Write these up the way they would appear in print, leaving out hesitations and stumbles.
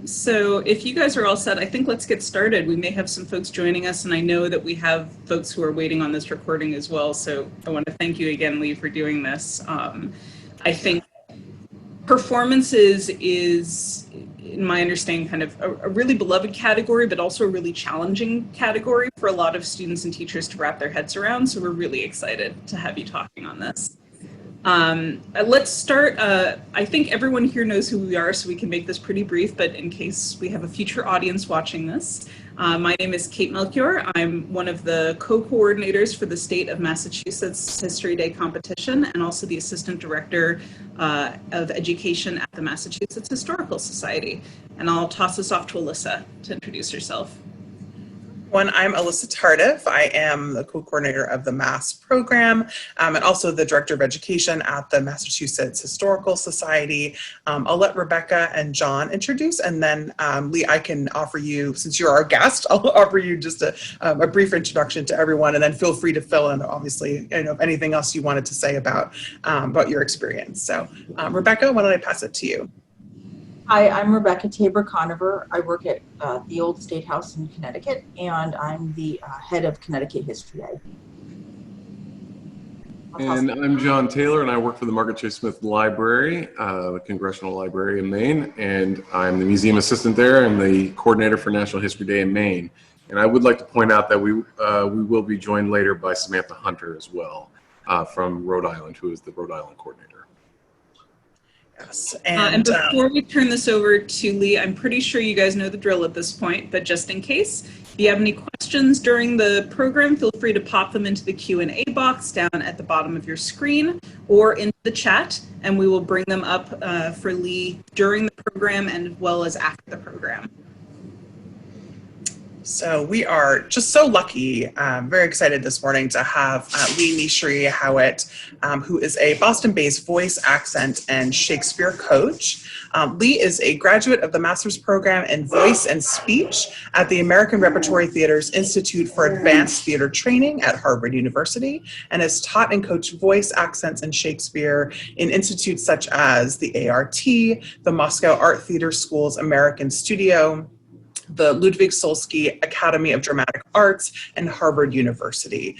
So if you guys are all set, I think let's get started. We may have some folks joining us, and I know that we have folks who are waiting on this recording as well. So I want to thank you again, Lee, for doing this. I think performances is, in my understanding, kind of a really beloved category, but also a really challenging category for a lot of students and teachers to wrap their heads around. So we're really excited to have you talking on this. Let's start. I think everyone here knows who we are, so we can make this pretty brief, but in case we have a future audience watching this, my name is Kate Melchior. I'm one of the co-coordinators for the State of Massachusetts History Day competition, and also the Assistant Director of Education at the Massachusetts Historical Society. And I'll toss this off to Elyssa to introduce herself. I'm Elyssa Tardif. I am the co-coordinator of the Mass program and also the Director of Education at the Massachusetts Historical Society. I'll let Rebecca and John introduce, and then Lee, I can offer you, since you're our guest, I'll offer you just a brief introduction to everyone, and then feel free to fill in, obviously, anything else you wanted to say about your experience. So Rebecca, why don't I pass it to you? Hi, I'm Rebecca Taber-Conover. I work at the Old State House in Connecticut, and I'm the head of Connecticut History Day. And I'm John Taylor, and I work for the Margaret Chase Smith Library, the Congressional Library in Maine, and I'm the museum assistant there and the coordinator for National History Day in Maine. And I would like to point out that we will be joined later by Samantha Hunter as well from Rhode Island, who is the Rhode Island coordinator. Yes. And before we turn this over to Lee, I'm pretty sure you guys know the drill at this point, but just in case, if you have any questions during the program, feel free to pop them into the Q&A box down at the bottom of your screen or into the chat, and we will bring them up for Lee during the program and as well as after the program. So we are just so lucky, very excited this morning to have Lee Nishri-Howitt, who is a Boston-based voice, accent, and Shakespeare coach. Lee is a graduate of the master's program in voice and speech at the American Repertory Theater's Institute for Advanced Theater Training at Harvard University, and has taught and coached voice, accents, and Shakespeare in institutes such as the ART, the Moscow Art Theater School's American Studio, the Ludwig Solsky Academy of Dramatic Arts, and Harvard University.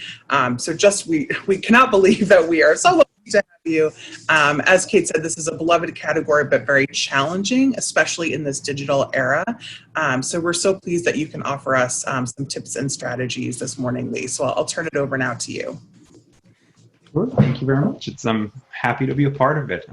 So just we cannot believe that we are so lucky to have you. As Kate said, this is a beloved category, but very challenging, especially in this digital era. So we're so pleased that you can offer us some tips and strategies this morning, Lee. So I'll turn it over now to you. Sure. Thank you very much. I'm happy to be a part of it.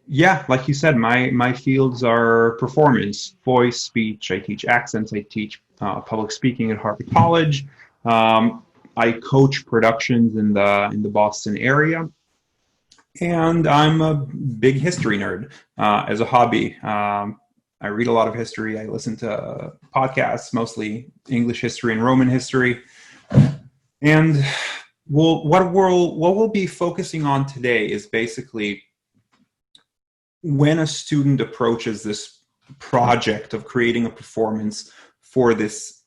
Yeah, like you said, my fields are performance, voice, speech. I teach accents. I teach public speaking at Harvard College. I coach productions in the Boston area, and I'm a big history nerd as a hobby. I read a lot of history. I listen to podcasts, mostly English history and Roman history. And what we'll be focusing on today is basically when a student approaches this project of creating a performance for this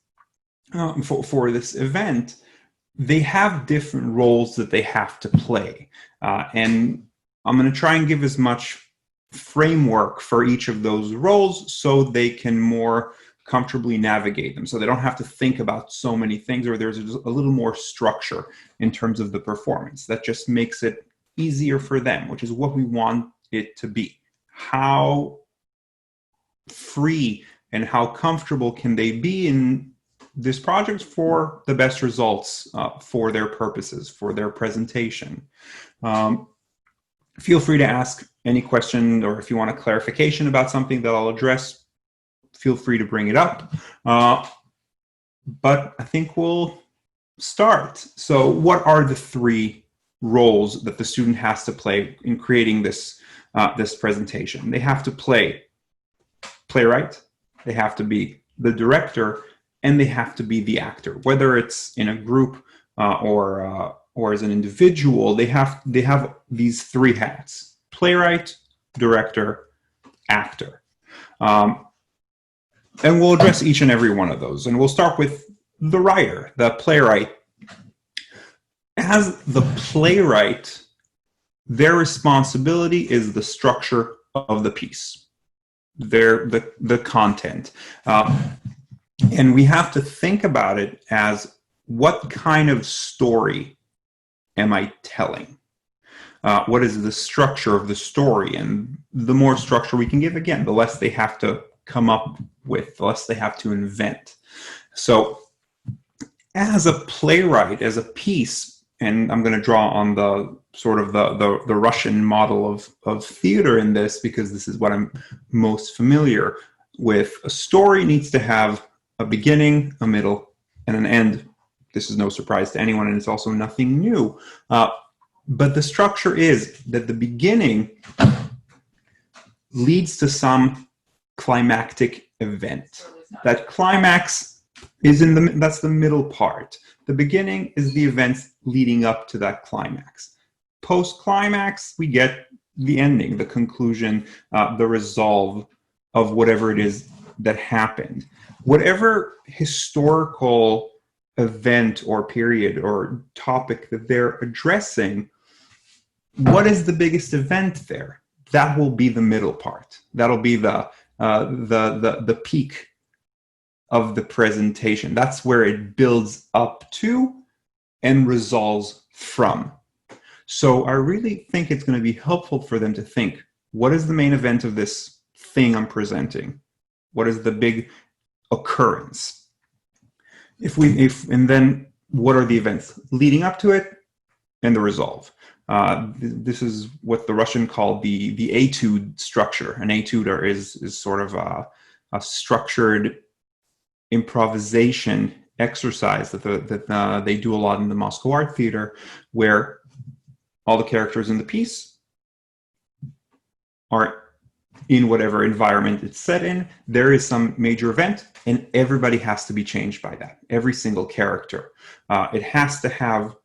event, they have different roles that they have to play. And I'm going to try and give as much framework for each of those roles so they can more comfortably navigate them, so they don't have to think about so many things, or there's a little more structure in terms of the performance. That just makes it easier for them, which is what we want it to be. How free and how comfortable can they be in this project for the best results for their purposes, for their presentation? Feel free to ask any question, or if you want a clarification about something that I'll address, feel free to bring it up. But I think we'll start. So what are the three roles that the student has to play in creating this presentation? They have to play playwright, they have to be the director, and they have to be the actor. Whether it's in a group or as an individual, they have these three hats: playwright, director, actor. And we'll address each and every one of those. And we'll start with the writer, the playwright. As the playwright, their responsibility is the structure of the piece. the content. And we have to think about it as, what kind of story am I telling? What is the structure of the story? And the more structure we can give, again, the less they have to come up with, the less they have to invent. So as a playwright, as a piece, and I'm going to draw on the sort of the Russian model of theater in this, because this is what I'm most familiar with. A story needs to have a beginning, a middle, and an end. This is no surprise to anyone, and it's also nothing new. But the structure is that the beginning leads to some climactic event. That climax is that's the middle part. The beginning is the events leading up to that climax. Post-climax, we get the ending, the conclusion, the resolve of whatever it is that happened. Whatever historical event or period or topic that they're addressing, what is the biggest event there? That will be the middle part. That'll be the peak of the presentation. That's where it builds up to and resolves from. So I really think it's going to be helpful for them to think, what is the main event of this thing I'm presenting? What is the big occurrence? And then what are the events leading up to it and the resolve? This is what the Russian called the etude structure. An etude is sort of a structured improvisation exercise that they do a lot in the Moscow Art Theater, where all the characters in the piece are in whatever environment it's set in. There is some major event, and everybody has to be changed by that. Every single character. It has to have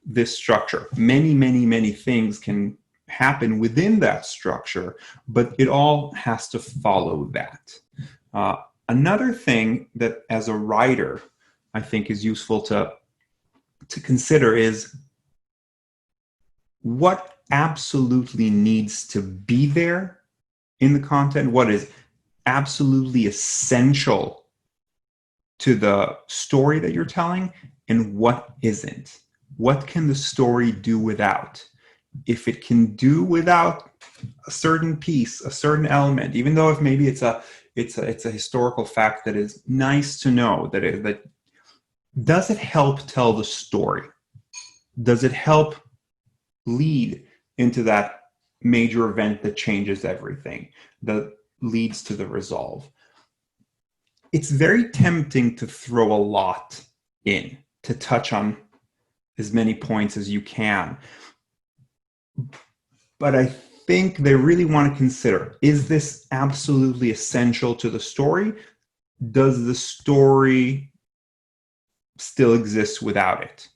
this structure. Many things can happen within that structure, but it all has to follow that. Another thing that, as a writer, I think is useful to consider is what absolutely needs to be there in the content, what is absolutely essential to the story that you're telling, and what isn't. What can the story do without? If it can do without a certain piece, a certain element, even though if maybe it's a historical fact that is nice to know, that does it help tell the story? Does it help lead into that major event that changes everything, that leads to the resolve? It's very tempting to throw a lot in, to touch on as many points as you can. But I think they really want to consider, is this absolutely essential to the story? Does the story still exist without it?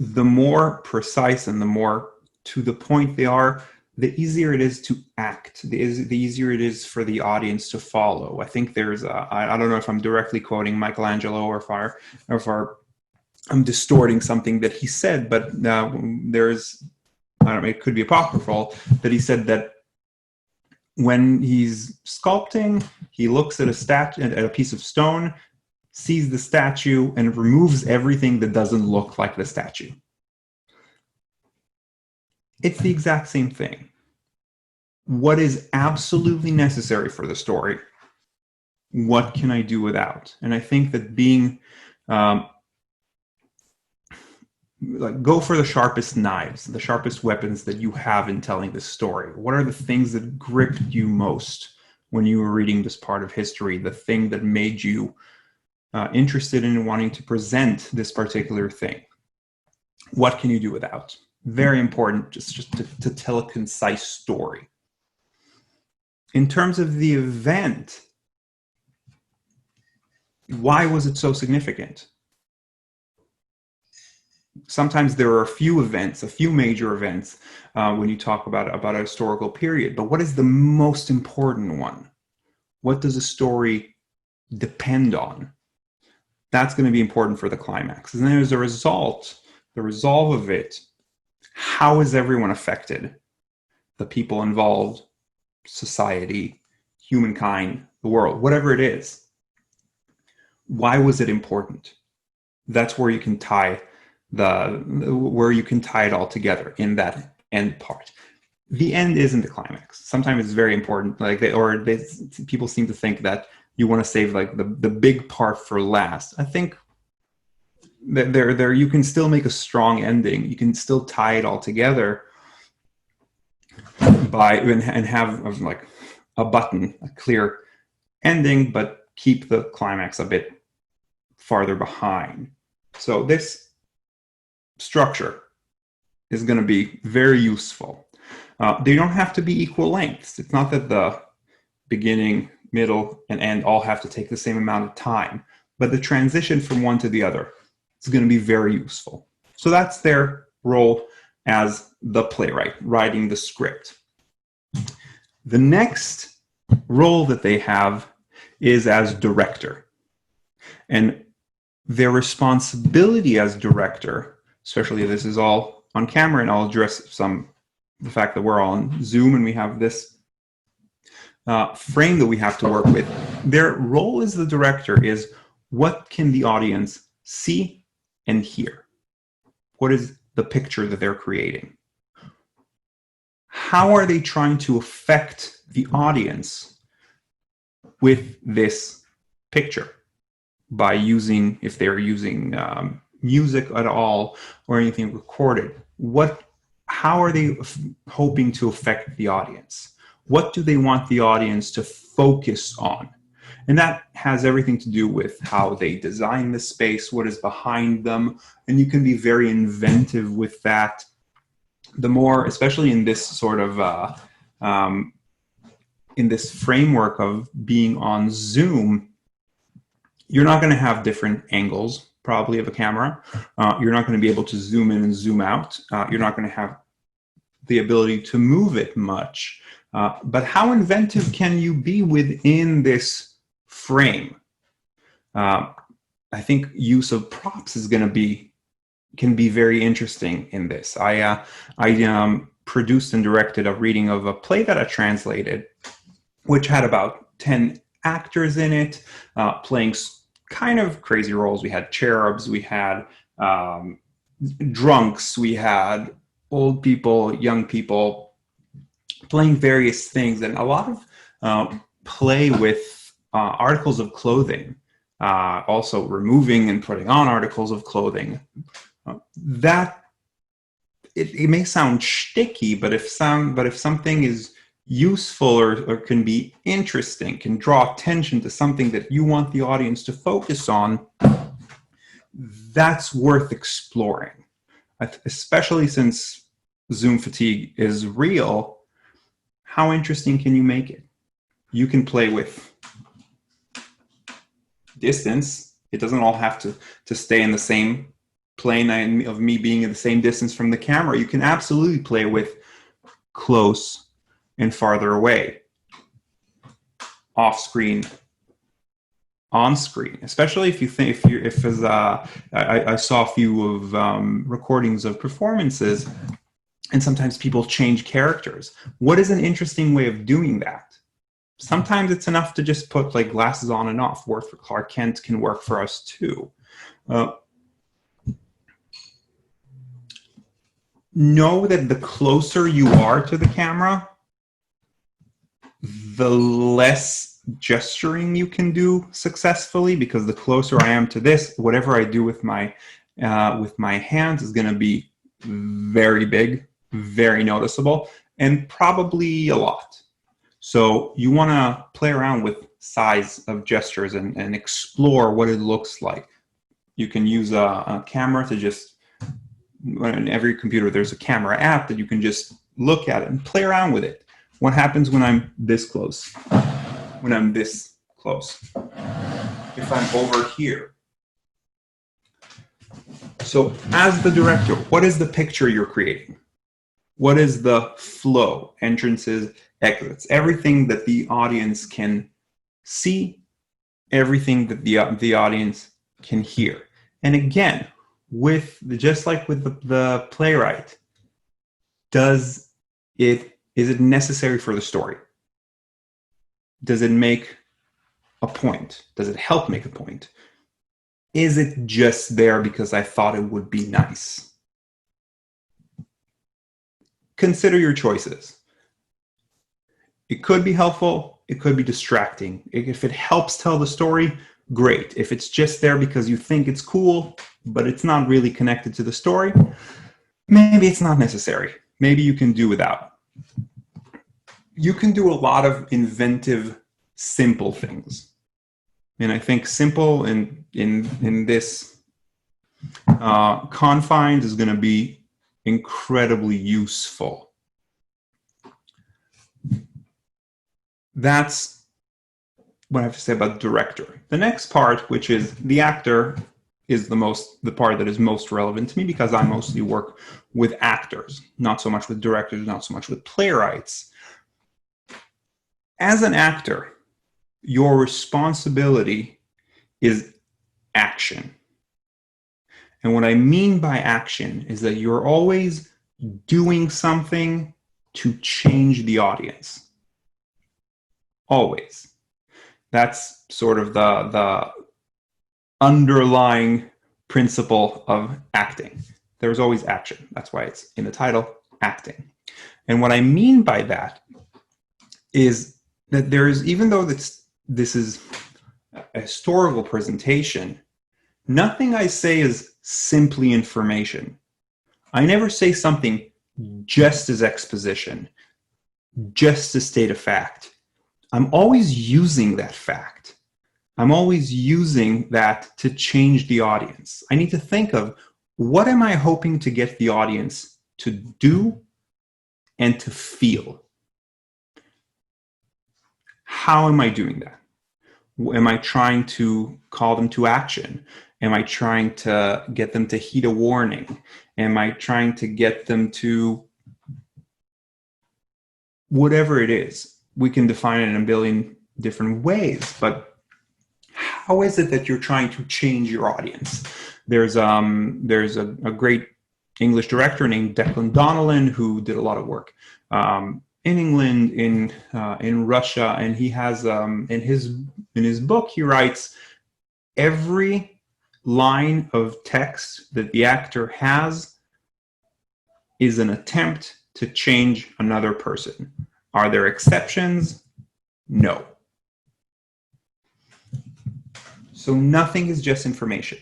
The more precise and the more to the point they are, the easier it is to act, the easier it is for the audience to follow. I think there's I don't know if I'm directly quoting Michelangelo or if I'm distorting something that he said, but there's, I don't know, it could be apocryphal, that he said that when he's sculpting, he looks at a piece of stone, sees the statue, and removes everything that doesn't look like the statue. It's the exact same thing. What is absolutely necessary for the story? What can I do without? And I think that being go for the sharpest knives, the sharpest weapons that you have in telling this story. What are the things that gripped you most when you were reading this part of history? The thing that made you interested in wanting to present this particular thing? What can you do without? Very important, just to tell a concise story. In terms of the event, why was it so significant? Sometimes there are a few events, a few major events, when you talk about a historical period. But what is the most important one? What does a story depend on? That's going to be important for the climax. And then as a result, the resolve of it, how is everyone affected? The people involved, society, humankind, the world, whatever it is. Why was it important? That's where you can tie it all together in that end part. The end isn't the climax. Sometimes it's very important, people seem to think that you want to save like the big part for last. I think that there you can still make a strong ending. You can still tie it all together and have like a button, a clear ending, but keep the climax a bit farther behind. So this structure is going to be very useful. They don't have to be equal lengths. It's not that the beginning, middle, and end all have to take the same amount of time, but the transition from one to the other is going to be very useful. So that's their role as the playwright, writing the script. The next role that they have is as director. And their responsibility as director, especially if this is all on camera, and I'll address the fact that we're all on Zoom and we have this frame that we have to work with. Their role as the director is, what can the audience see and hear? What is the picture that they're creating? How are they trying to affect the audience with this picture? By using, if they're using music at all or anything recorded, how are they hoping to affect the audience? What do they want the audience to focus on? And that has everything to do with how they design the space, what is behind them, and you can be very inventive with that. The more, especially in this sort of, in this framework of being on Zoom, you're not going to have different angles, probably, of a camera. You're not going to be able to zoom in and zoom out. You're not going to have the ability to move it much. But how inventive can you be within this frame? I think use of props can be very interesting in this. I produced and directed a reading of a play that I translated, which had about 10 actors in it, playing kind of crazy roles. We had cherubs, we had drunks, we had old people, young people, playing various things, and a lot of play with articles of clothing, also removing and putting on articles of clothing. That it may sound shticky, but if something is useful or can be interesting, can draw attention to something that you want the audience to focus on, that's worth exploring. Especially since Zoom fatigue is real, how interesting can you make it? You can play with distance. It doesn't all have to stay in the same plane of me being in the same distance from the camera. You can absolutely play with close and farther away, off screen, on screen. Especially if you think, I saw a few of recordings of performances, and sometimes people change characters. What is an interesting way of doing that? Sometimes it's enough to just put like glasses on and off. Work for Clark Kent can work for us too. Know that the closer you are to the camera, the less gesturing you can do successfully, because the closer I am to this, whatever I do with my hands is going to be very big, very noticeable, and probably a lot. So you want to play around with size of gestures and explore what it looks like. You can use a camera to just, in every computer there's a camera app that you can just look at it and play around with it. What happens when I'm this close? When I'm this close? If I'm over here? So as the director, what is the picture you're creating? What is the flow? Entrances, exits, everything that the audience can see, everything that the audience can hear. And again, just like with the playwright, is it necessary for the story? Does it make a point? Does it help make a point? Is it just there because I thought it would be nice? Consider your choices. It could be helpful. It could be distracting. If it helps tell the story, great. If it's just there because you think it's cool, but it's not really connected to the story, maybe it's not necessary. Maybe you can do without. You can do a lot of inventive, simple things. And I think simple in this confines is going to be incredibly useful. That's what I have to say about director. The next part, which is the actor, is the part that is most relevant to me because I mostly work with actors, not so much with directors, not so much with playwrights. As an actor, your responsibility is action. And what I mean by action is that you're always doing something to change the audience. Always. That's sort of the underlying principle of acting. There's always action. That's why it's in the title, acting. And what I mean by that is that there is, even though this is a historical presentation, nothing I say is simply information. I never say something just as exposition, just to state a fact. I'm always using that fact. I'm always using that to change the audience. I need to think of, what am I hoping to get the audience to do and to feel? How am I doing that? Am I trying to call them to action? Am I trying to get them to heed a warning? Am I trying to get them to whatever it is? We can define it in a billion different ways, but how is it that you're trying to change your audience? There's a great English director named Declan Donnellan who did a lot of work in England, in Russia, and he has in his book he writes, every line of text that the actor has is an attempt to change another person. Are there exceptions? No. So nothing is just information.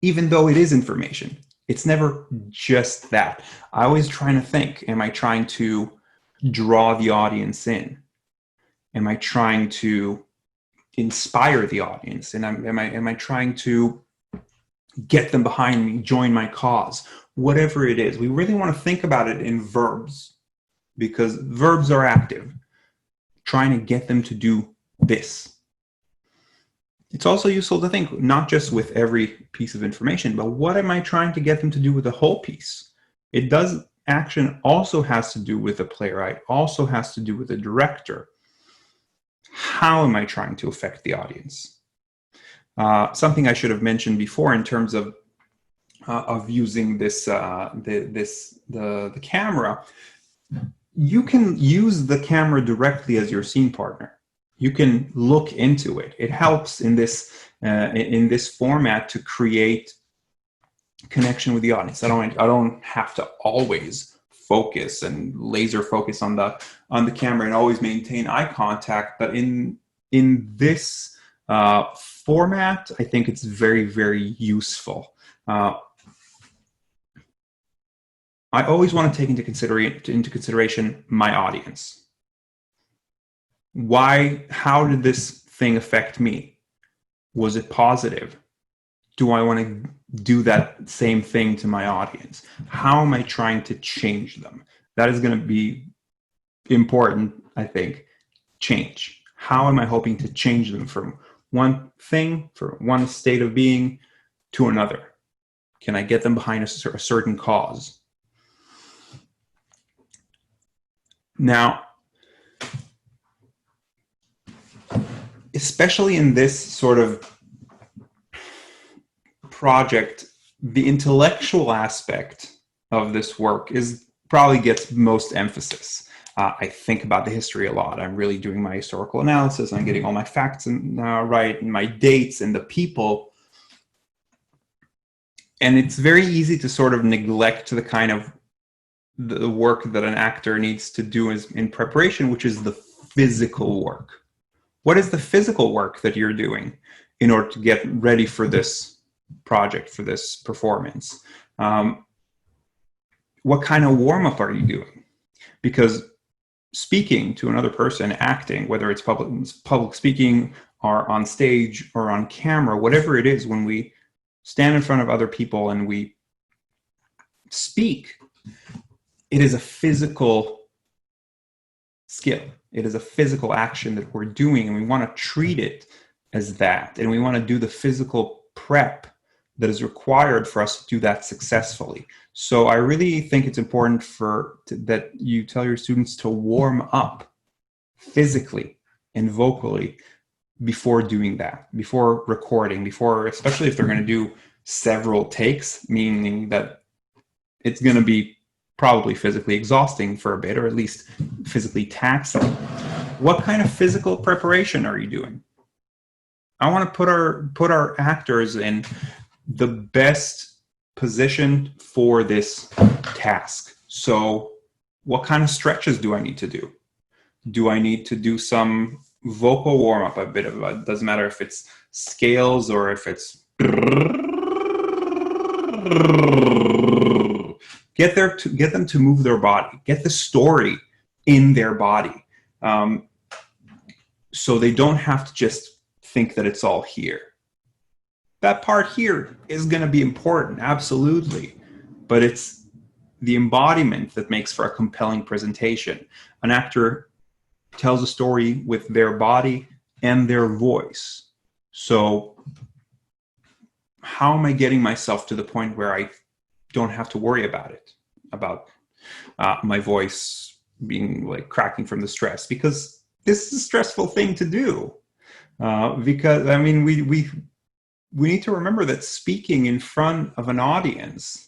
Even though it is information, it's never just that. I always try to think, am I trying to draw the audience in? Am I trying to inspire the audience? And am I trying to get them behind me, join my cause? Whatever it is, we really want to think about it in verbs, because verbs are active, trying to get them to do this. It's also useful to think not just with every piece of information, but what am I trying to get them to do with the whole piece? Action also has to do with the playwright, also has to do with the director. How am I trying to affect the audience? Something I should have mentioned before in terms of using this the camera. You can use the camera directly as your scene partner. You can look into it. It helps in this format to create connection with the audience. I don't have to always focus and laser focus on the camera and always maintain eye contact. But in this format, I think it's very, very useful. I always want to take into consideration my audience. How did this thing affect me? Was it positive? Do I want to do that same thing to my audience? How am I trying to change them? That is going to be important, I think. Change. How am I hoping to change them from one thing, from one state of being to another? Can I get them behind a certain cause? Now, especially in this sort of project, the intellectual aspect of this work probably gets most emphasis. I think about the history a lot. I'm really doing my historical analysis. I'm getting all my facts right, and my dates and the people. And it's very easy to sort of neglect the kind of the work that an actor needs to do in preparation, which is the physical work. What is the physical work that you're doing in order to get ready for this project, for this performance? What kind of warm-up are you doing? Because speaking to another person, acting, whether it's public speaking or on stage or on camera, whatever it is, when we stand in front of other people and we speak, it is a physical skill. It is a physical action that we're doing, and we want to treat it as that. And we want to do the physical prep that is required for us to do that successfully. So I really think it's important that you tell your students to warm up physically and vocally before doing that, before recording, especially if they're going to do several takes, meaning that it's going to be probably physically exhausting for a bit, or at least physically taxing. What kind of physical preparation are you doing? I want to put our actors in the best position for this task. So what kind of stretches do I need to do? Do I need to do some vocal warm-up, a bit of it doesn't matter if it's scales or if it's get them to move their body, get the story in their body, so they don't have to just think that it's all here. That part here is going to be important, absolutely, but it's the embodiment that makes for a compelling presentation. An actor tells a story with their body and their voice. So how am I getting myself to the point where I don't have to worry about it, about my voice being like cracking from the stress? Because this is a stressful thing to do. Because I mean, we need to remember that speaking in front of an audience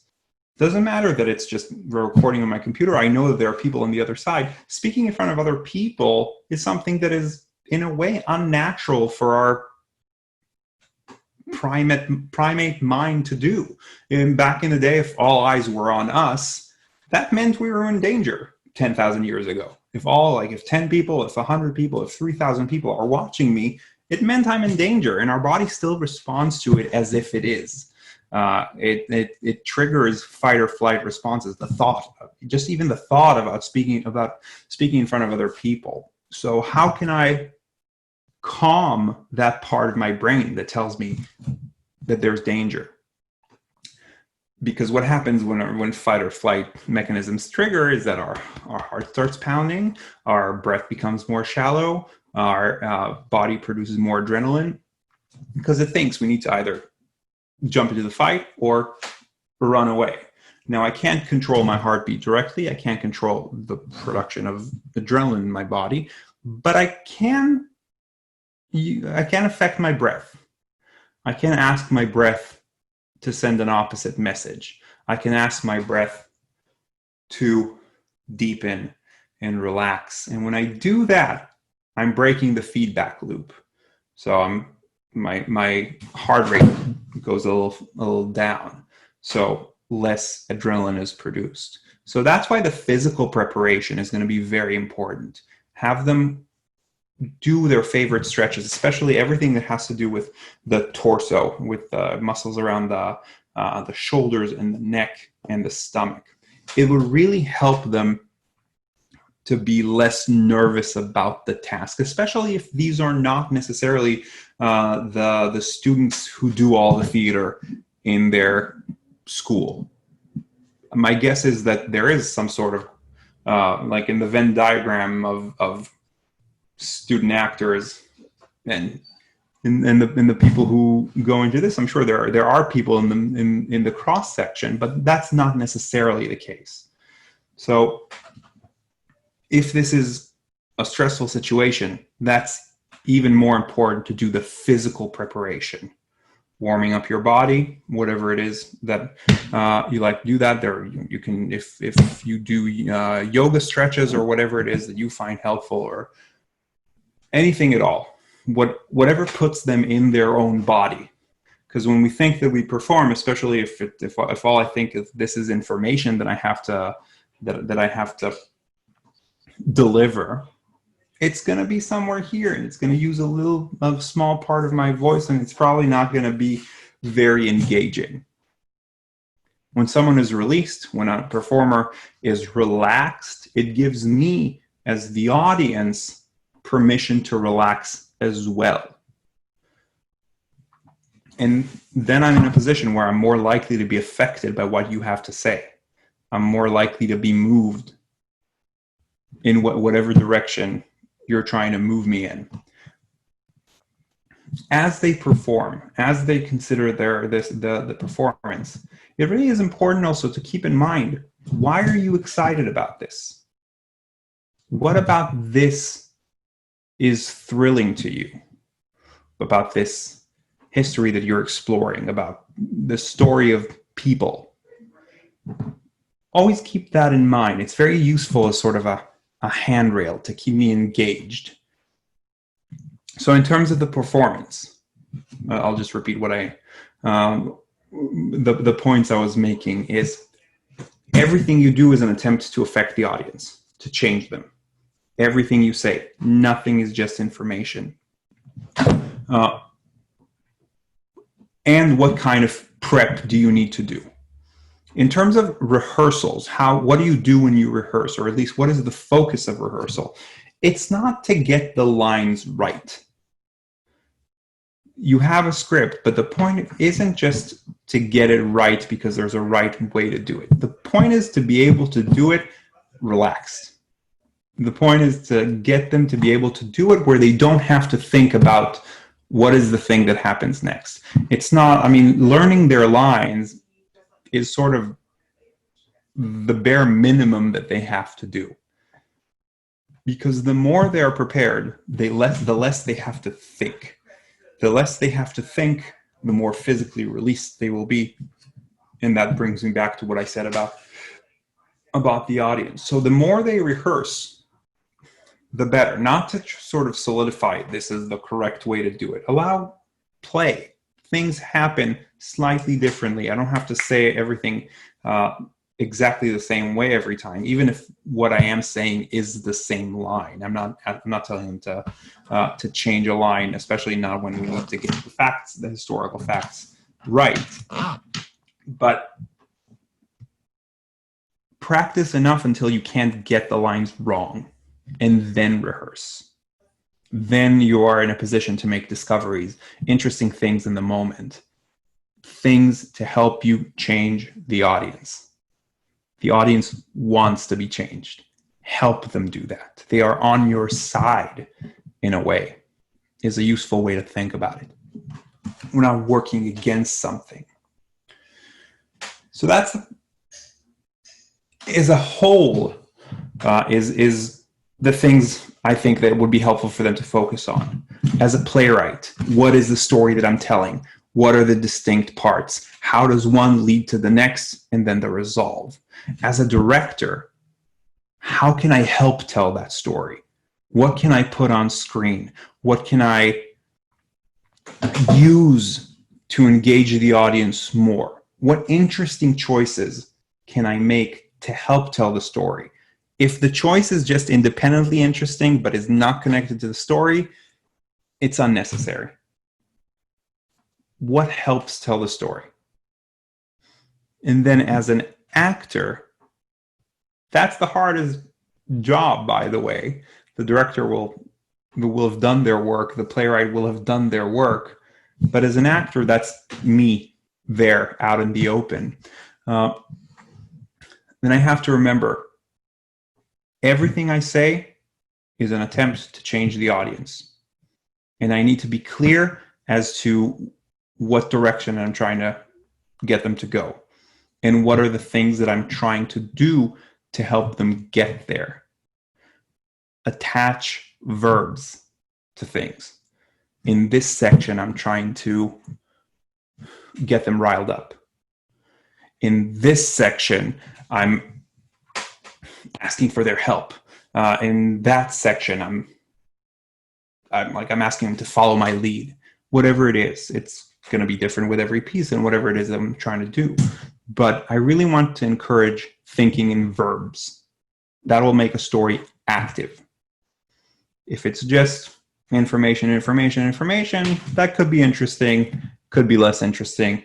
doesn't matter that it's just recording on my computer. I know that there are people on the other side. Speaking in front of other people is something that is, in a way, unnatural for our primate mind to do. And back in the day, if all eyes were on us, that meant we were in danger 10,000 years ago. If 10 people, if 100 people, if 3,000 people are watching me, it meant I'm in danger, and our body still responds to it as if it is. It triggers fight or flight responses. The thought about speaking in front of other people. So how can I calm that part of my brain that tells me that there's danger? Because what happens when fight or flight mechanisms trigger is that our heart starts pounding, our breath becomes more shallow, our body produces more adrenaline, because it thinks we need to either jump into the fight or run away. Now, I can't control my heartbeat directly. I can't control the production of adrenaline in my body, but I can affect my breath. I can ask my breath to send an opposite message. I can ask my breath to deepen and relax. And when I do that, I'm breaking the feedback loop. So my heart rate goes a little down. So less adrenaline is produced. So that's why the physical preparation is going to be very important. Have them do their favorite stretches, especially everything that has to do with the torso, with the muscles around the shoulders and the neck and the stomach. It would really help them to be less nervous about the task, especially if these are not necessarily the students who do all the theater in their school. My guess is that there is some sort of, like in the Venn diagram of student actors and the people who go into this, I'm sure there are people in the cross section, but that's not necessarily the case. So if this is a stressful situation, that's even more important to do the physical preparation. warming up your body, whatever it is that you like to do that. There, you can, if you do yoga stretches or whatever it is that you find helpful, or anything at all, whatever puts them in their own body. Because when we think that we perform, especially if all I think is this is information that I have to that I have to deliver, it's going to be somewhere here, and it's going to use a small part of my voice, and it's probably not going to be very engaging. When someone is released, when a performer is relaxed, it gives me, as the audience, permission to relax as well. And then I'm in a position where I'm more likely to be affected by what you have to say. I'm more likely to be moved in whatever direction you're trying to move me in. As they perform, as they consider the performance, it really is important also to keep in mind, why are you excited about this? What about this is thrilling to you? About this history that you're exploring, about the story of people. Always keep that in mind. It's very useful as sort of a handrail to keep me engaged. So in terms of the performance, I'll just repeat what the points I was making is everything you do is an attempt to affect the audience, to change them. Everything you say, nothing is just information. And what kind of prep do you need to do? In terms of rehearsals, what do you do when you rehearse, or at least what is the focus of rehearsal? It's not to get the lines right. You have a script, but the point isn't just to get it right because there's a right way to do it. The point is to be able to do it relaxed. The point is to get them to be able to do it where they don't have to think about what is the thing that happens next. It's not, learning their lines is sort of the bare minimum that they have to do. Because the more they are prepared, the less they have to think. The less they have to think, the more physically released they will be. And that brings me back to what I said about the audience. So the more they rehearse, the better. Not to sort of solidify this is the correct way to do it. Allow play. Things happen slightly differently. I don't have to say everything exactly the same way every time, even if what I am saying is the same line. I'm not telling them to change a line, especially not when we need to get the facts, the historical facts right. But practice enough until you can't get the lines wrong, and then rehearse. Then you are in a position to make discoveries, interesting things in the moment, things to help you change the audience. The audience wants to be changed. Help them do that. They are on your side, in a way, is a useful way to think about it. We're not working against something. So that's, as a whole, is the things I think that would be helpful for them to focus on. As a playwright, what is the story that I'm telling? What are the distinct parts? How does one lead to the next, and then the resolve? As a director, how can I help tell that story? What can I put on screen? What can I use to engage the audience more? What interesting choices can I make to help tell the story? If the choice is just independently interesting but is not connected to the story, it's unnecessary. What helps tell the story? And then as an actor, that's the hardest job, by the way. The director will have done their work, the playwright will have done their work, but as an actor, that's me there out in the open. Then I have to remember, everything I say is an attempt to change the audience. And I need to be clear as to what direction I'm trying to get them to go. And what are the things that I'm trying to do to help them get there. Attach verbs to things. In this section, I'm trying to get them riled up. In this section, I'm asking for their help. In that section, I'm asking them to follow my lead. Whatever it is, it's going to be different with every piece and whatever it is that I'm trying to do. But I really want to encourage thinking in verbs. That will make a story active. If it's just information, that could be interesting, could be less interesting.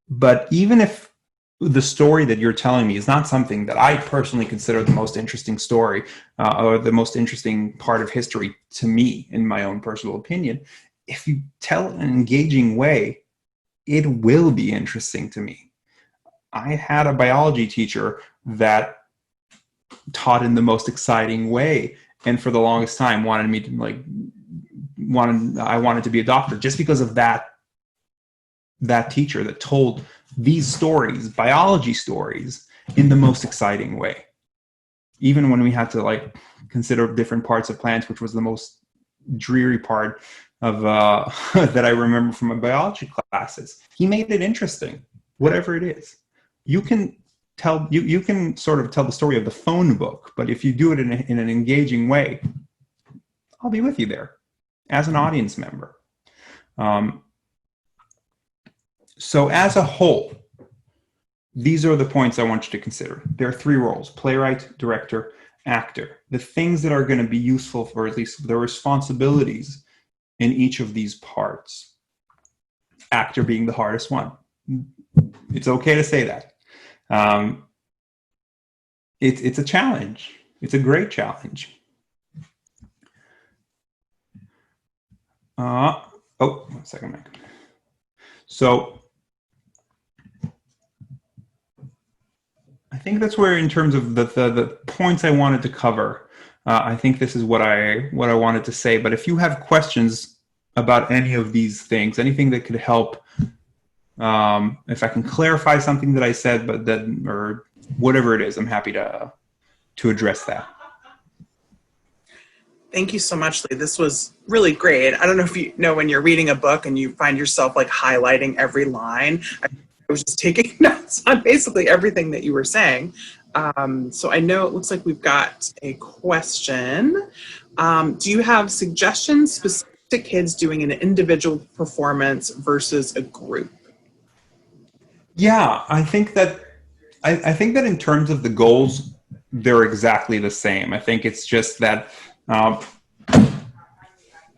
But even if the story that you're telling me is not something that I personally consider the most interesting story or the most interesting part of history to me, in my own personal opinion, if you tell it in an engaging way, it will be interesting to me. I had a biology teacher that taught in the most exciting way, and for the longest time wanted me to I wanted to be a doctor just because of that teacher that told these stories, biology stories, in the most exciting way. Even when we had to consider different parts of plants, which was the most dreary part of that I remember from my biology classes, he made it interesting. Whatever it is, you can sort of tell the story of the phone book, but if you do it in an engaging way, I'll be with you there as an audience member. So as a whole, these are the points I want you to consider. There are 3 roles: playwright, director, actor. The things that are going to be useful, for at least the responsibilities in each of these parts. Actor being the hardest one. It's okay to say that. It's a challenge. It's a great challenge. One second, Mike. So I think that's where, in terms of the points I wanted to cover, I think this is what I wanted to say. But if you have questions about any of these things, anything that could help, if I can clarify something that I said, or whatever it is, I'm happy to address that. Thank you so much, Lee. This was really great. I don't know if you know when you're reading a book and you find yourself highlighting every line. I was just taking notes on basically everything that you were saying. So I know it looks like we've got a question. Do you have suggestions specific to kids doing an individual performance versus a group? Yeah, I think that in terms of the goals, they're exactly the same. I think it's just that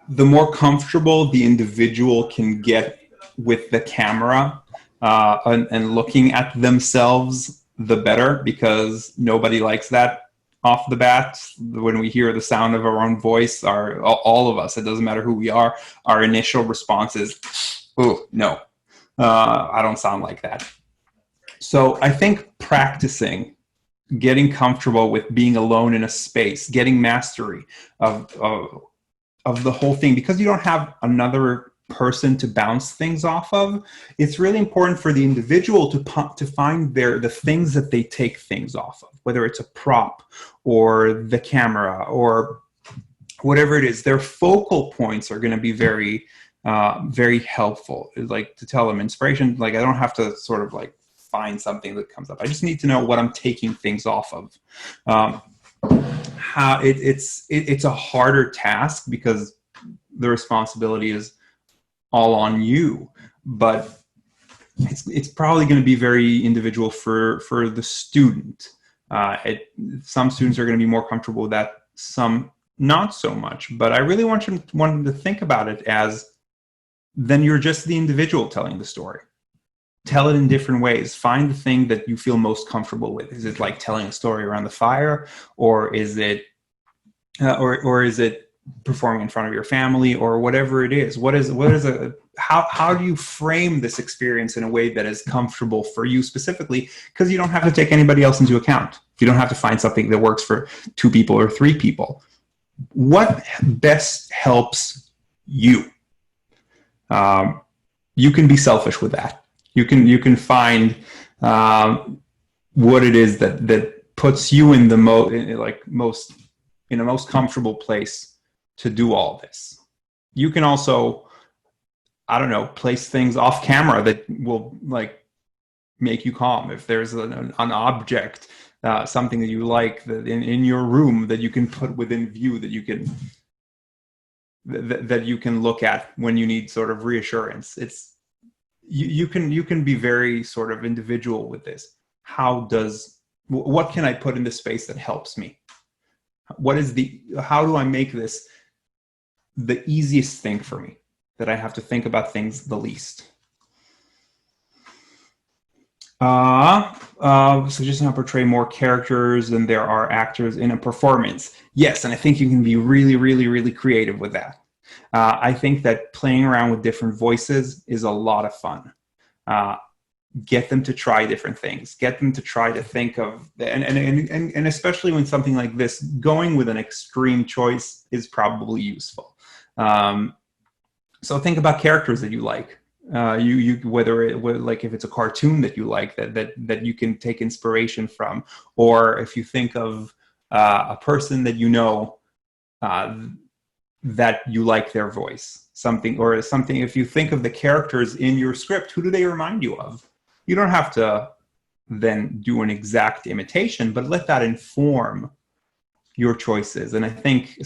the more comfortable the individual can get with the camera and looking at themselves, the better, because nobody likes that off the bat. When we hear the sound of our own voice, all of us, it doesn't matter who we are, our initial response is, oh, no, I don't sound like that. So I think practicing, getting comfortable with being alone in a space, getting mastery of the whole thing, because you don't have another person to bounce things off of, it's really important for the individual to find the things that they take things off of, whether it's a prop or the camera or whatever it is. Their focal points are going to be very, very helpful. To tell them inspiration, I don't have to sort of find something that comes up. I just need to know what I'm taking things off of. It's a harder task because the responsibility is all on you, but it's probably going to be very individual for the student. Some students are going to be more comfortable with that, some not so much. But I really want them to think about it as, then you're just the individual telling the story. Tell it in different ways. Find the thing that you feel most comfortable with. Is it like telling a story around the fire, or is it performing in front of your family, or whatever it is? How do you frame this experience in a way that is comfortable for you specifically? Because you don't have to take anybody else into account. You don't have to find something that works for 2 people or 3 people. What best helps you? You can be selfish with that. You can find what it is that puts you in the most comfortable place to do all this. You can also I don't know, place things off camera that will like make you calm. If there's an object, something that you like that in your room that you can put within view, that you can look at when you need sort of reassurance. It's you can be very sort of individual with this. What can I put in the space that helps me? How do I make this the easiest thing for me, that I have to think about things the least? Suggesting how portray more characters than there are actors in a performance. Yes, and I think you can be really, really, really creative with that. I think that playing around with different voices is a lot of fun. Get them to try different things. Get them to try to think of, and especially when something like this, going with an extreme choice is probably useful. So think about characters that you like. Whether like if it's a cartoon that you like that you can take inspiration from, or if you think of a person that you know that you like their voice, something. If you think of the characters in your script, who do they remind you of? You don't have to then do an exact imitation, but let that inform your choices. And I think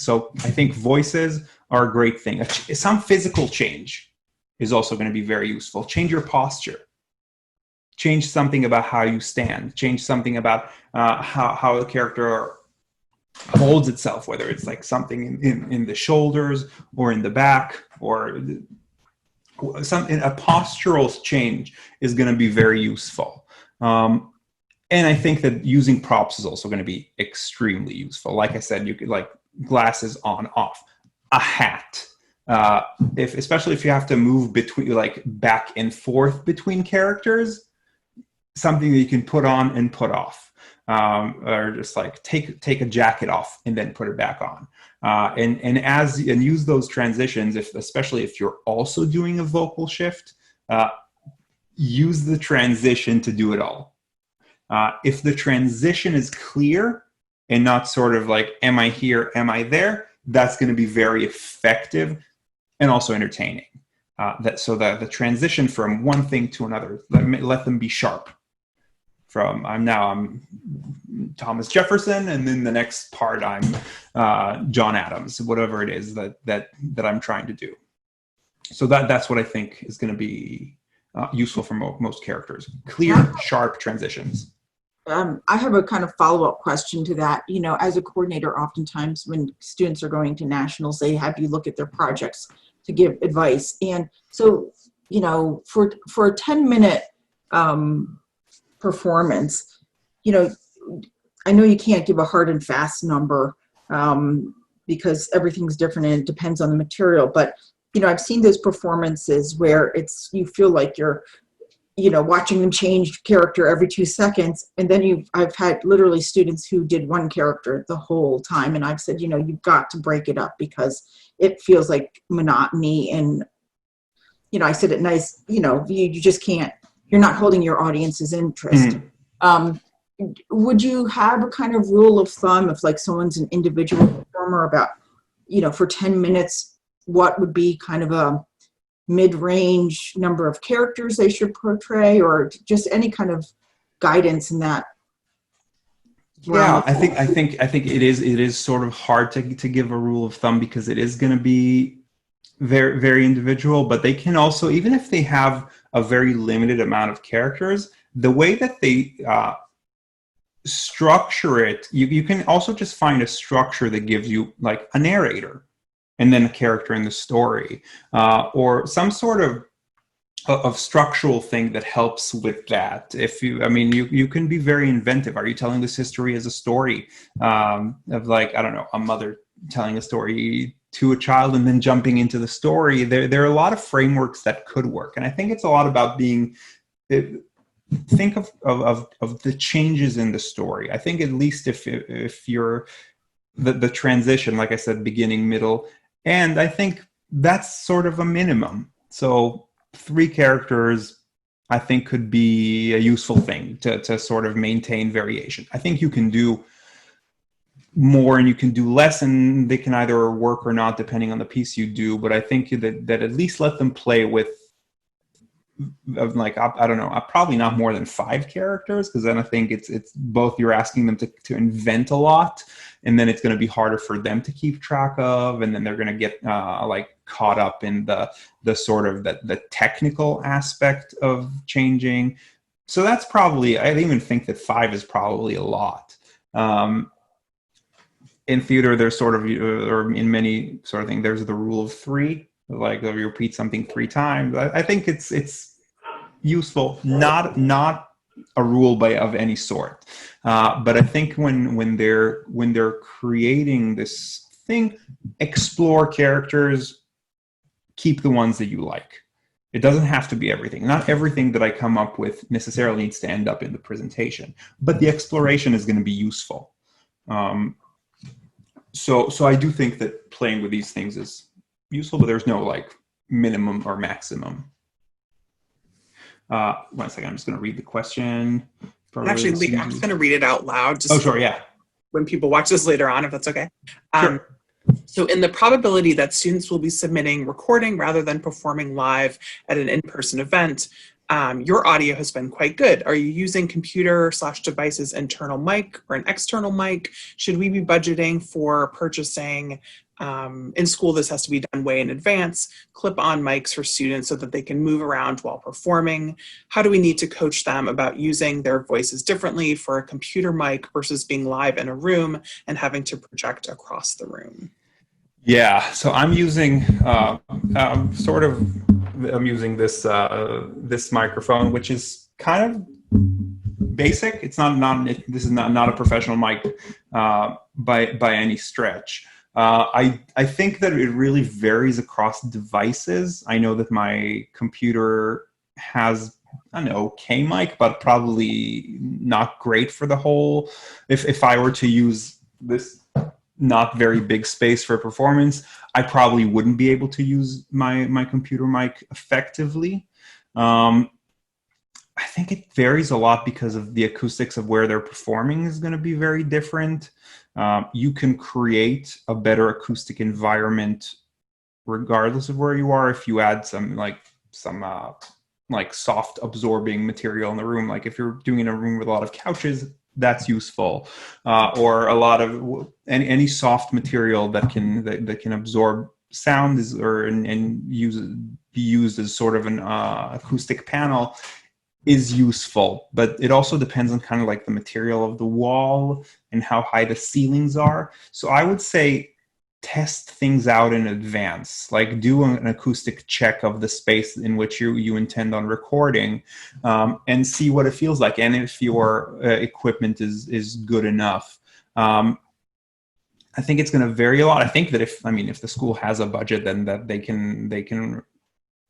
voices are a great thing. Some physical change is also going to be very useful. Change your posture. Change something about how you stand. Change something about how the character holds itself, whether it's like something in the shoulders or in the back, or a postural change is going to be very useful. And I think that using props is also going to be extremely useful. Like I said, you could like glasses on, off, a hat. Especially if you have to move between, like back and forth between characters, something that you can put on and put off, or just like take a jacket off and then put it back on, and use those transitions. Especially if you're also doing a vocal shift, use the transition to do it all. If the transition is clear and not sort of like, am I here, am I there? That's going to be very effective and also entertaining. So that the transition from one thing to another, let them be sharp. I'm Thomas Jefferson, and then the next part I'm John Adams, whatever it is that I'm trying to do. So that's what I think is going to be useful for most characters. Clear, sharp transitions. I have a kind of follow-up question to that. You know, as a coordinator, oftentimes when students are going to nationals, they have you look at their projects to give advice. And so, you know, for a 10-minute performance, you know, I know you can't give a hard and fast number because everything's different and it depends on the material. But, you know, I've seen those performances where you feel like you're, you know, watching them change character every 2 seconds. And then I've had literally students who did one character the whole time. And I've said, you know, you've got to break it up because it feels like monotony. And, you know, I said it nice, you know, you just can't, you're not holding your audience's interest. Would you have a kind of rule of thumb if like someone's an individual performer about, you know, for 10 minutes, what would be kind of a mid-range number of characters they should portray, or just any kind of guidance in that? Yeah, I think it is sort of hard to give a rule of thumb because it is going to be very, very individual, but they can also, even if they have a very limited amount of characters, the way that they structure it, you can also just find a structure that gives you like a narrator and then a character in the story, or some sort of structural thing that helps with that. You can be very inventive. Are you telling this history as a story of like, I don't know, a mother telling a story to a child and then jumping into the story? There are a lot of frameworks that could work. And I think it's a lot about think of the changes in the story. I think at least if you're the transition, like I said, beginning, middle, and I think that's sort of a minimum. So 3 characters, I think, could be a useful thing to sort of maintain variation. I think you can do more and you can do less, and they can either work or not depending on the piece you do. But I think that at least let them play with, like, I don't know, probably not more than 5 characters, because then I think it's both you're asking them to invent a lot, and then it's going to be harder for them to keep track of, and then they're going to get like caught up in the sort of the technical aspect of changing. So that's probably, I even think that 5 is probably a lot. In theater, there's sort of, or in many sort of things, there's the rule of 3. Like, if you repeat something 3 times, I think it's useful. Not a rule of any sort, but I think when they're creating this thing, explore characters, keep the ones that you like. It doesn't have to be everything. Not everything that I come up with necessarily needs to end up in the presentation, but the exploration is going to be useful. So I do think that playing with these things is useful, but there's no like minimum or maximum. 1 second, I'm just going to read the question. Actually, Lee, I'm just going to read it out loud. Oh, sure, yeah. When people watch this later on, if that's okay. Sure. So in the probability that students will be submitting recording rather than performing live at an in-person event, your audio has been quite good. Are you using computer/device's internal mic or an external mic? Should we be budgeting for purchasing, in school this has to be done way in advance, clip-on mics for students so that they can move around while performing? How do we need to coach them about using their voices differently for a computer mic versus being live in a room and having to project across the room? Yeah, so I'm using I'm using this this microphone, which is kind of basic. It's this is not a professional mic by any stretch. I think that it really varies across devices. I know that my computer has an okay mic, but probably not great for the whole. If I were to use this not very big space for performance, I probably wouldn't be able to use my computer mic effectively. I think it varies a lot because of the acoustics of where they're performing is going to be very different. You can create a better acoustic environment regardless of where you are if you add some soft absorbing material in the room. Like if you're doing in a room with a lot of couches, that's useful, or a lot of any soft material that can absorb sound and be used as sort of an acoustic panel is useful. But it also depends on kind of like the material of the wall and how high the ceilings are. So I would say test things out in advance, like do an acoustic check of the space in which you intend on recording, and see what it feels like, and if your equipment is good enough. I think it's going to vary a lot. I think that if the school has a budget, then that they can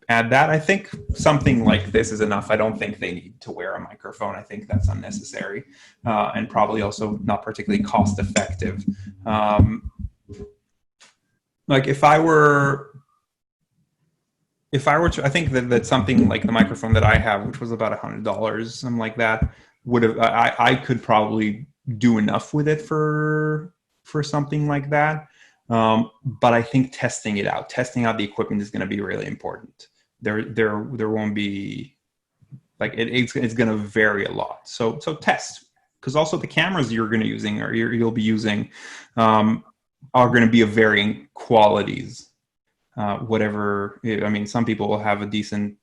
add that. I think something like this is enough. I don't think they need to wear a microphone. I think that's unnecessary, and probably also not particularly cost effective. Like if I were to, I think that something like the microphone that I have, which was about $100, something like that, I could probably do enough with it for something like that. But I think testing out the equipment is going to be really important. There won't be, like, it's going to vary a lot. So test, because also the cameras you're going to using or you'll be using are going to be of varying qualities. Some people will have a decent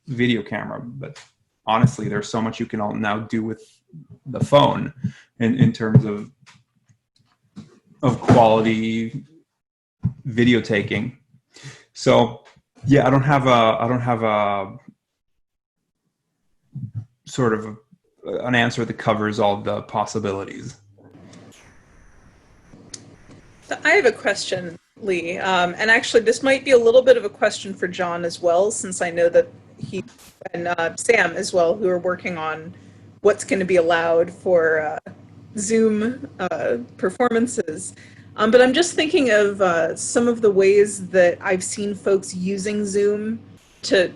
video camera, but honestly, there's so much you can all now do with the phone in terms of quality video taking. So yeah, I don't have a sort of an answer that covers all the possibilities. I have a question, Lee, and actually this might be a little bit of a question for John as well, since I know that he and Sam as well, who are working on what's going to be allowed for Zoom performances. But I'm just thinking of some of the ways that I've seen folks using Zoom to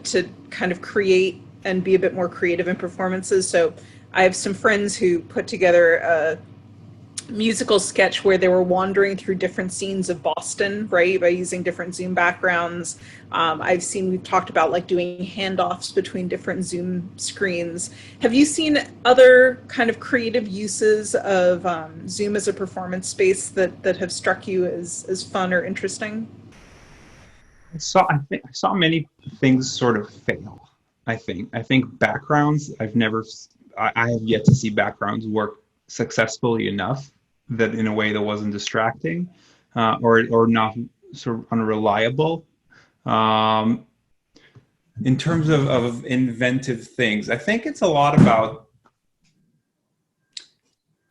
kind of create and be a bit more creative in performances. So I have some friends who put together musical sketch where they were wandering through different scenes of Boston, right, by using different Zoom backgrounds. We've talked about like doing handoffs between different Zoom screens. Have you seen other kind of creative uses of Zoom as a performance space that have struck you as fun or interesting? I saw many things sort of fail. I think backgrounds, I have yet to see backgrounds work successfully enough that in a way that wasn't distracting, or not sort of unreliable. In terms of inventive things, I think it's a lot about,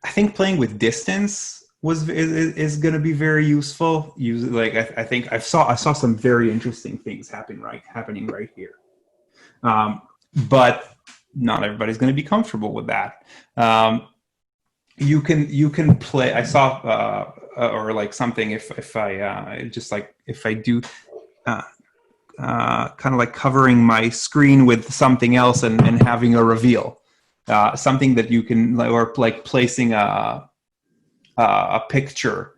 I think playing with distance is going to be very useful. I think I saw some very interesting things happening right here. But not everybody's going to be comfortable with that. You can play. I saw or like something if I do kind of like covering my screen with something else and having a reveal, something that you can, or like placing a picture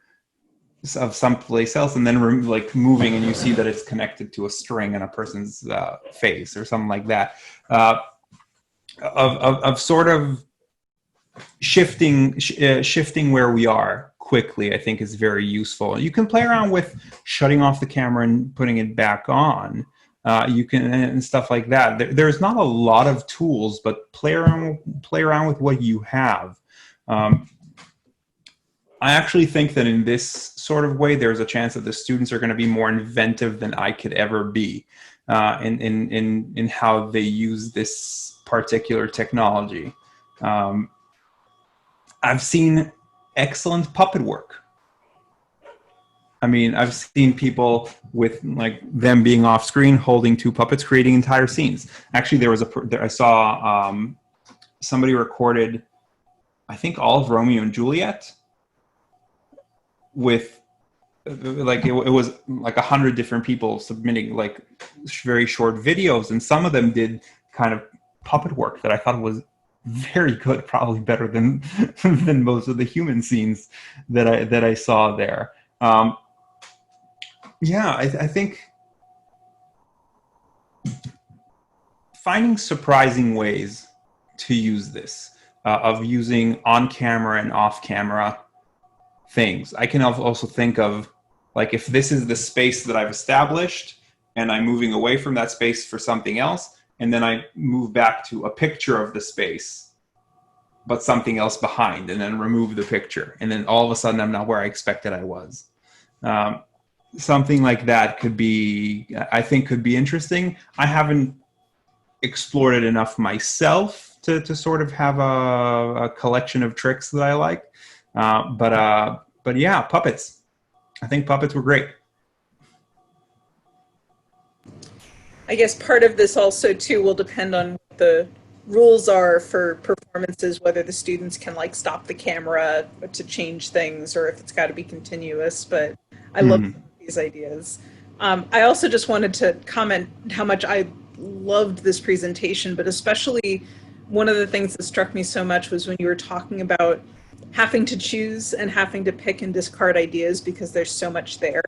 of someplace else and then like moving, and you see that it's connected to a string in a person's face or something like that. Of sort of shifting where we are quickly, I think is very useful. You can play around with shutting off the camera and putting it back on. You can, and stuff like that. There's not a lot of tools, but play around with what you have. I actually think that in this sort of way, there's a chance that the students are going to be more inventive than I could ever be in how they use this particular technology. I've seen excellent puppet work. I mean, I've seen people with like them being off screen, holding two puppets, creating entire scenes. Actually, I saw somebody recorded, I think, all of Romeo and Juliet with like it was like 100 different people submitting like very short videos, and some of them did kind of puppet work that I thought was very good, probably better than than most of the human scenes that I saw there. I think finding surprising ways to use this, of using on camera and off camera things. I can also think of, like, if this is the space that I've established and I'm moving away from that space for something else, and then I move back to a picture of the space, but something else behind, and then remove the picture. And then all of a sudden I'm not where I expected I was. Something like that could be interesting. I haven't explored it enough myself to sort of have a collection of tricks that I like. But yeah, puppets. I think puppets were great. I guess part of this also too will depend on what the rules are for performances, whether the students can like stop the camera to change things or if it's got to be continuous. But I love these ideas. I also just wanted to comment how much I loved this presentation, but especially one of the things that struck me so much was when you were talking about having to choose and having to pick and discard ideas because there's so much there.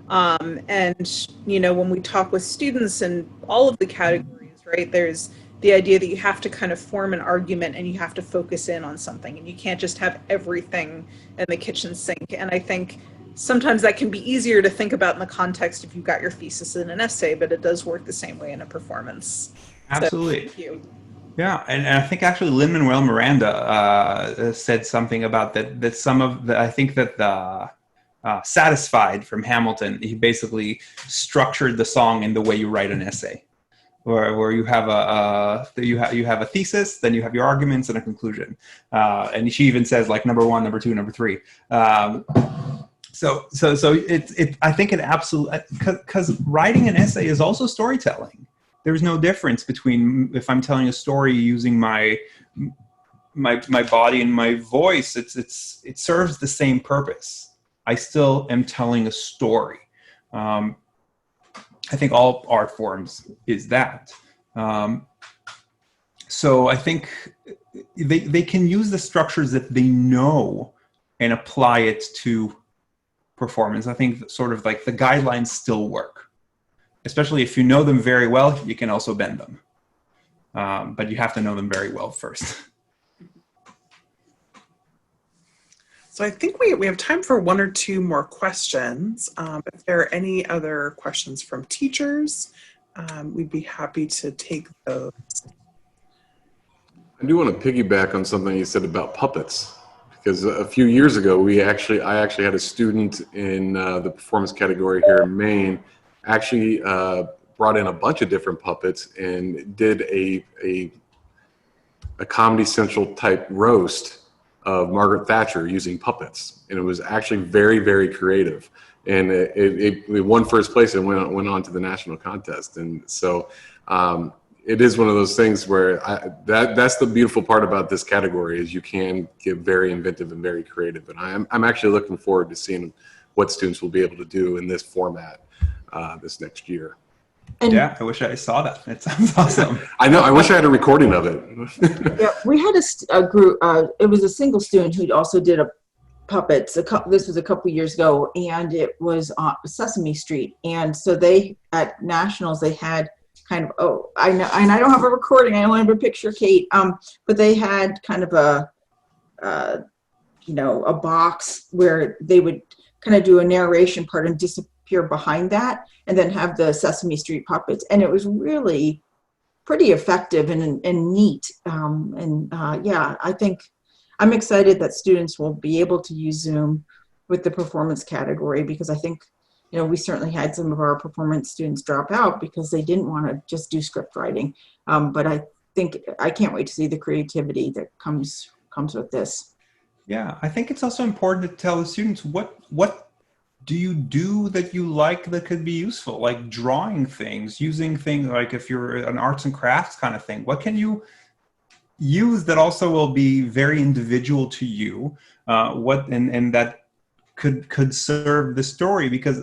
And, you know, when we talk with students in all of the categories, right, there's the idea that you have to kind of form an argument and you have to focus in on something, and you can't just have everything in the kitchen sink. And I think sometimes that can be easier to think about in the context if you've got your thesis in an essay, but it does work the same way in a performance. Absolutely. So, thank you. Yeah, and I think actually Lin-Manuel Miranda said something about that some of the, I think that the Satisfied from Hamilton, he basically structured the song in the way you write an essay, where you have you have a thesis, then you have your arguments and a conclusion, and she even says like number 1, number 2, number 3. So I think it absolutely, because writing an essay is also storytelling. There's no difference between if I'm telling a story using my body and my voice. It serves the same purpose. I still am telling a story. I think all art forms is that. So I think they can use the structures that they know and apply it to performance. I think sort of like the guidelines still work, especially if you know them very well. You can also bend them, but you have to know them very well first. So I think we have time for one or two more questions. If there are any other questions from teachers, we'd be happy to take those. I do want to piggyback on something you said about puppets, because a few years ago, I actually had a student in the performance category here in Maine, actually brought in a bunch of different puppets and did a Comedy Central type roast of Margaret Thatcher using puppets, and it was actually very, very creative, and it won first place and went on to the national contest. And so it is one of those things where that's the beautiful part about this category, is you can get very inventive and very creative, and I'm actually looking forward to seeing what students will be able to do in this format this next year. And yeah, I wish I saw that. It sounds awesome. I know. I wish I had a recording of it. yeah, we had a group. It was a single student who also did a puppets. This was a couple years ago, and it was on Sesame Street. And so they at nationals they had kind of I know, and I don't have a recording. I only have a picture, Kate. But they had kind of a box where they would kind of do a narration part and disappear behind that, and then have the Sesame Street puppets, and it was really pretty effective and neat. I think I'm excited that students will be able to use Zoom with the performance category, because I think, we certainly had some of our performance students drop out because they didn't want to just do script writing. But I think I can't wait to see the creativity that comes with this. Yeah, I think it's also important to tell the students what do you do that you like that could be useful, like drawing things, using things like if you're an arts and crafts kind of thing. What can you use that also will be very individual to you? And that could serve the story? Because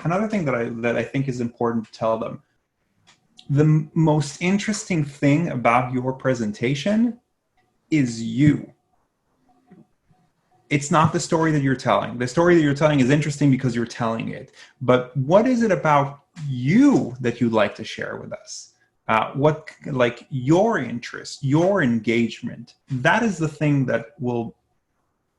another thing that I think is important to tell them, the most interesting thing about your presentation is you. It's not the story that you're telling. The story that you're telling is interesting because you're telling it. But what is it about you that you'd like to share with us? What, like your interest, your engagement, that is the thing that will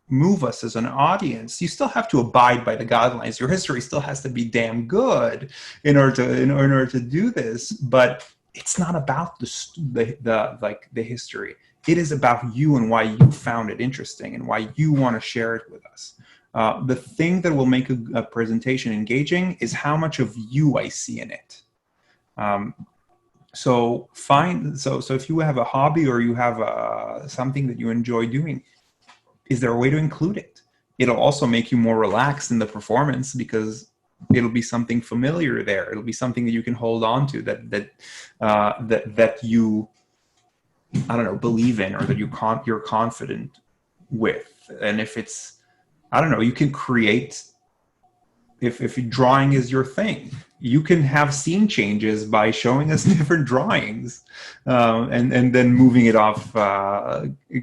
move us as an audience. You still have to abide by the guidelines. Your history still has to be damn good in order to do this. But it's not about the history. It is about you and why you found it interesting and why you want to share it with us. The thing that will make a presentation engaging is how much of you I see in it. So if you have a hobby or you have something that you enjoy doing, is there a way to include it? It'll also make you more relaxed in the performance because it'll be something familiar there. It'll be something that you can hold on to that you, I don't know, believe in, or that you're confident with. And if it's, I don't know, you can create, if drawing is your thing, you can have scene changes by showing us different drawings and then moving it off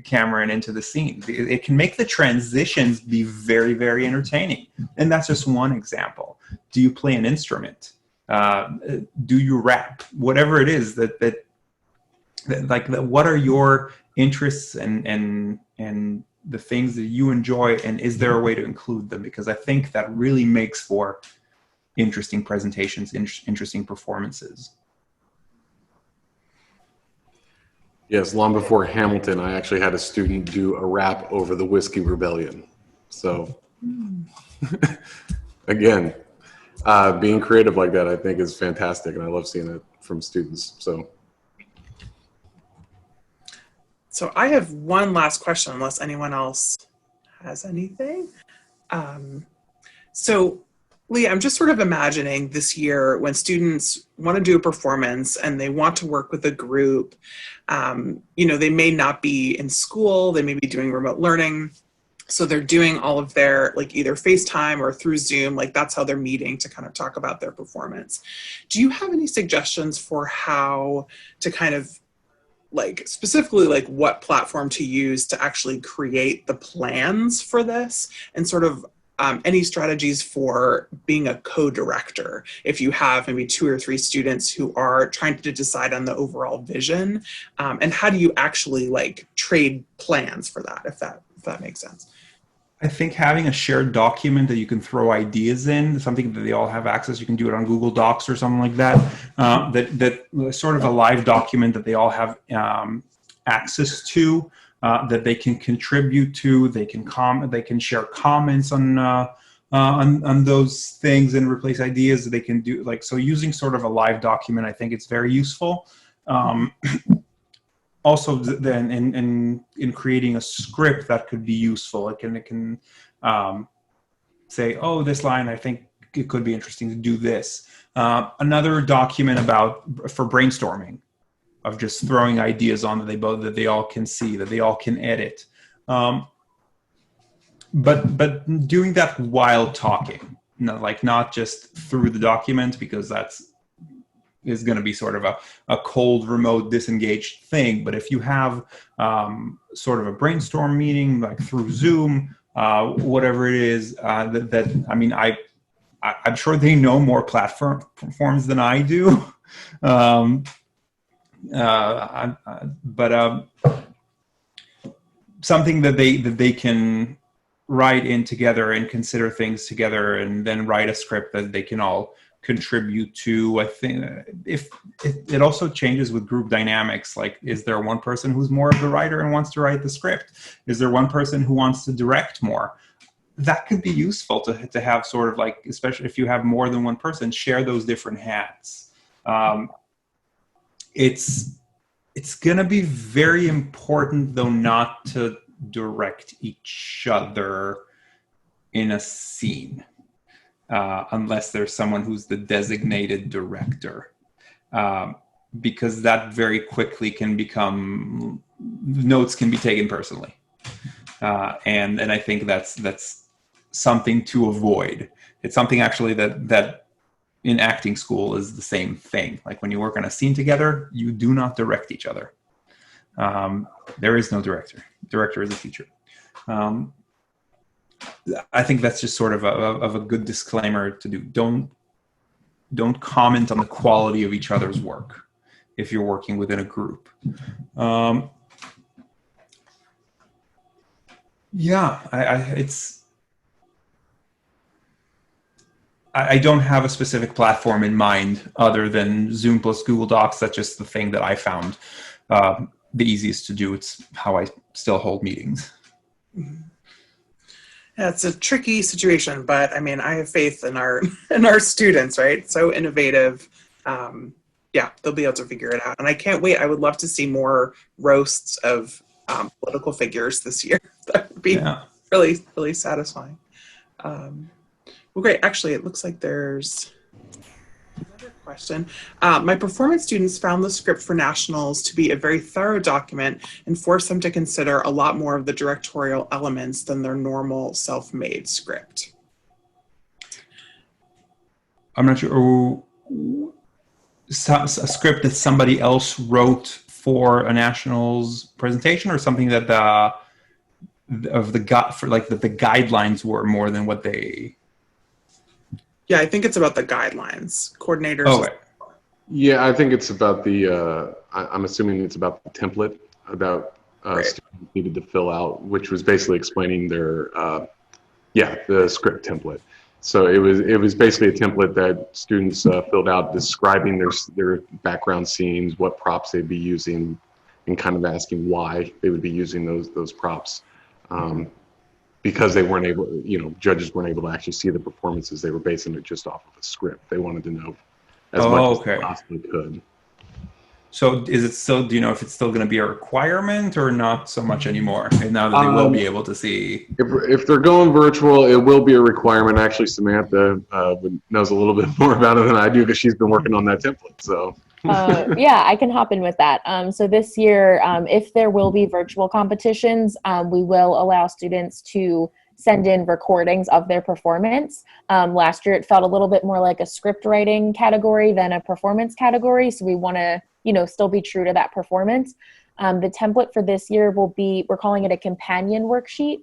camera and into the scene. It can make the transitions be very, very entertaining. And that's just one example. Do you play an instrument? Do you rap? Whatever it is what are your interests and the things that you enjoy, and is there a way to include them? Because I think that really makes for interesting presentations, interesting performances. Yes, long before Hamilton, I actually had a student do a rap over the Whiskey Rebellion. So again, being creative like that, I think, is fantastic, and I love seeing it from students. So I have one last question, unless anyone else has anything. So Lee, I'm just sort of imagining this year when students want to do a performance and they want to work with a group, they may not be in school, they may be doing remote learning. So they're doing all of their, either FaceTime or through Zoom, that's how they're meeting to kind of talk about their performance. Do you have any suggestions for how to kind of like specifically like what platform to use to actually create the plans for this, and sort of any strategies for being a co-director if you have maybe 2 or 3 students who are trying to decide on the overall vision, and how do you actually like trade plans for that, if that makes sense. I think having a shared document that you can throw ideas in, something that they all have access, you can do it on Google Docs or something like that, that sort of a live document that they all have access to, that they can contribute to, they can share comments on those things and replace ideas that they can do. Like, so using sort of a live document, I think it's very useful. Also, then in creating a script that could be useful, it can say, oh, this line, I think it could be interesting to do this. Another document for brainstorming, of just throwing ideas on that they all can see, that they all can edit. But doing that while talking, not just through the document, because is going to be sort of a cold, remote, disengaged thing. But if you have sort of a brainstorm meeting, like through Zoom, whatever it is, I'm sure they know more platforms than I do. Something that they can write in together and consider things together, and then write a script that they can all contribute to. I think if it also changes with group dynamics, like, is there one person who's more of the writer and wants to write the script? Is there one person who wants to direct more? That could be useful to have sort of like, especially if you have more than one person, share those different hats. It's going to be very important, though, not to direct each other in a scene, unless there's someone who's the designated director, because that very quickly can become, notes can be taken personally. And I think that's something to avoid. It's something actually that in acting school is the same thing. Like, when you work on a scene together, you do not direct each other. There is no director. Director is a teacher. I think that's just sort of a good disclaimer to do. Don't comment on the quality of each other's work if you're working within a group. I don't have a specific platform in mind other than Zoom plus Google Docs. That's just the thing that I found the easiest to do. It's how I still hold meetings. Yeah, it's a tricky situation, but I mean, I have faith in our students, right? So innovative. Yeah, they'll be able to figure it out. And I can't wait. I would love to see more roasts of political figures this year. That would be really, really satisfying. Well, great. Actually, it looks like there's another question. My performance students found the script for nationals to be a very thorough document and forced them to consider a lot more of the directorial elements than their normal self-made script. I'm not sure. A script that somebody else wrote for a nationals presentation, or something that the guidelines were more than what they. Yeah, I think it's about the guidelines. Coordinators. Oh, right. Yeah, I think it's about the, I'm assuming it's about the template about students needed to fill out, which was basically explaining their, the script template. So it was basically a template that students filled out describing their background scenes, what props they'd be using, and kind of asking why they would be using those props. Because they weren't able, judges weren't able to actually see the performances. They were basing it just off of a script. They wanted to know as much as they possibly could. So is it still, do you know if it's still going to be a requirement or not so much anymore? And now that they will be able to see. If they're going virtual, it will be a requirement. Actually, Samantha knows a little bit more about it than I do, because she's been working on that template. So. Yeah, I can hop in with that. So this year, if there will be virtual competitions, we will allow students to send in recordings of their performance. Last year, it felt a little bit more like a script writing category than a performance category. So we want to, still be true to that performance. The template for this year will be, we're calling it a companion worksheet,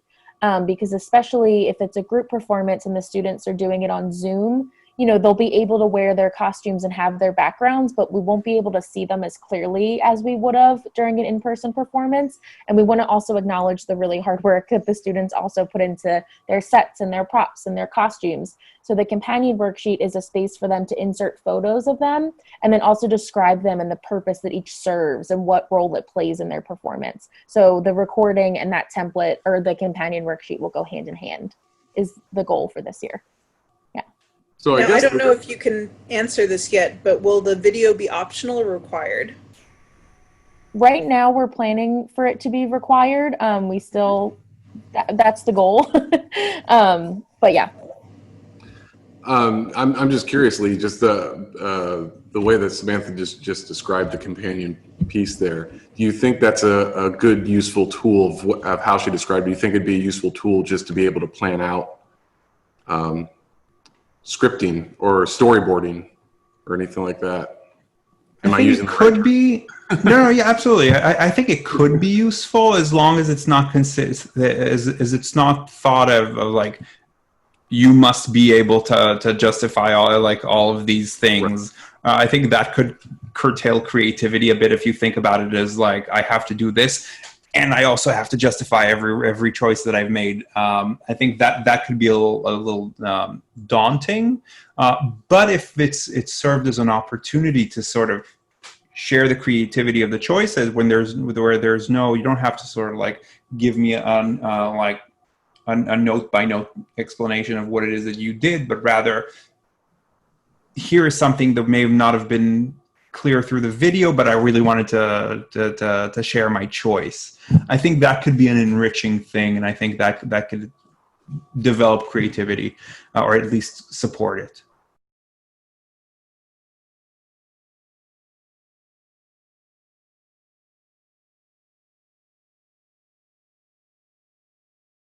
because especially if it's a group performance and the students are doing it on Zoom, you know, they'll be able to wear their costumes and have their backgrounds, but we won't be able to see them as clearly as we would have during an in-person performance. And we want to also acknowledge the really hard work that the students also put into their sets and their props and their costumes. So the companion worksheet is a space for them to insert photos of them and then also describe them and the purpose that each serves and what role it plays in their performance. So the recording and that template or the companion worksheet will go hand in hand is the goal for this year. So Now, I guess don't know if you can answer this yet, but will the video be optional or required? Right now, we're planning for it to be required. We still, that's the goal. But yeah. I'm just curious, Lee, just the way that Samantha just described the companion piece there. Do you think that's a good, useful tool of how she described it? Do you think it'd be a useful tool just to be able to plan out scripting or storyboarding or anything like that? Am I using it could be? No, yeah, absolutely. I think it could be useful as long as it's not as it's not thought of like you must be able to justify all of these things. Right. I think that could curtail creativity a bit if you think about it as like I have to do this, and I also have to justify every choice that I've made. I think that could be a little daunting. But if it's served as an opportunity to sort of share the creativity of the choices where there's no, you don't have to sort of like give me a note by note explanation of what it is that you did, but rather here is something that may not have been clear through the video, but I really wanted to share my choice. I think that could be an enriching thing, and I think that could develop creativity or at least support it.